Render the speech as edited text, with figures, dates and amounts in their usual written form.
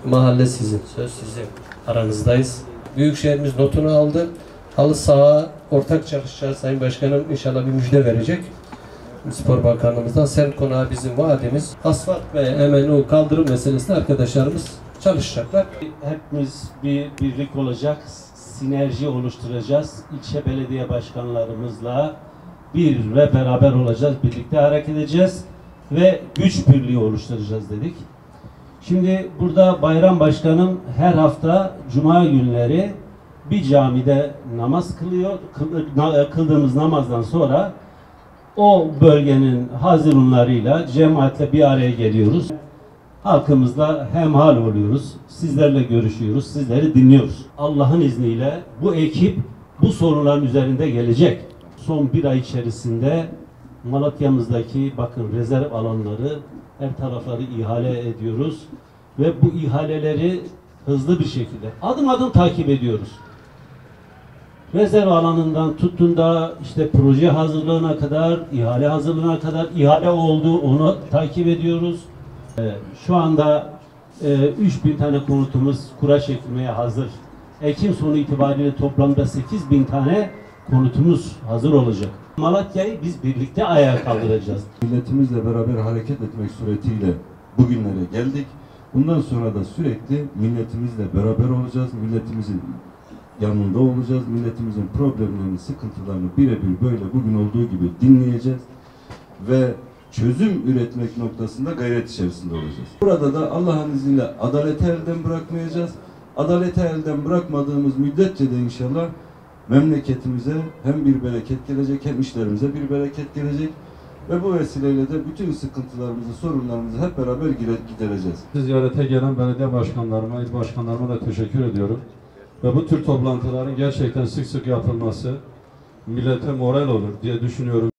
Mahalle sizin, söz sizin. Aranızdayız. Büyükşehirimiz notunu aldı. Halı saha ortak çalışacağız. Sayın Başkanım inşallah bir müjde verecek. Spor Bakanlığımızdan semt konağı bizim vaadimiz. Asfalt ve MNU kaldırım meselesinde arkadaşlarımız çalışacaklar. Hepimiz bir birlik olacak, sinerji oluşturacağız. İlçe belediye başkanlarımızla bir ve beraber olacağız, birlikte hareket edeceğiz ve güç birliği oluşturacağız dedik. Şimdi burada Bayram Başkanım her hafta Cuma günleri bir camide namaz kılıyor. Kıldığımız namazdan sonra o bölgenin hazirunlarıyla, cemaatle bir araya geliyoruz. Halkımızla hemhal oluyoruz. Sizlerle görüşüyoruz, sizleri dinliyoruz. Allah'ın izniyle bu ekip bu sorunların üzerinde gelecek. Son bir ay içerisinde Malatya'mızdaki bakın rezerv alanları her tarafları ihale ediyoruz. Ve bu ihaleleri hızlı bir şekilde adım adım takip ediyoruz. Rezerv alanından tutun da işte proje hazırlığına kadar, ihale hazırlığına kadar ihale oldu, onu takip ediyoruz. Şu anda 3000 tane konutumuz kura çekilmeye hazır. Ekim sonu itibariyle toplamda 8000 tane konutumuz hazır olacak. Malatya'yı biz birlikte ayağa kaldıracağız. Milletimizle beraber hareket etmek suretiyle bugünlere geldik. Bundan sonra da sürekli milletimizle beraber olacağız. Milletimizin yanında olacağız. Milletimizin problemlerini, sıkıntılarını birebir böyle bugün olduğu gibi dinleyeceğiz. Ve çözüm üretmek noktasında gayret içerisinde olacağız. Burada da Allah'ın izniyle adaleti elden bırakmayacağız. Adaleti elden bırakmadığımız müddetçe de inşallah memleketimize hem bir bereket gelecek hem işlerimize bir bereket gelecek. Ve bu vesileyle de bütün sıkıntılarımızı, sorunlarımızı hep beraber gidereceğiz. Ziyarete gelen belediye başkanlarıma, il başkanlarıma da teşekkür ediyorum. Ve bu tür toplantıların gerçekten sık sık yapılması millete moral olur diye düşünüyorum.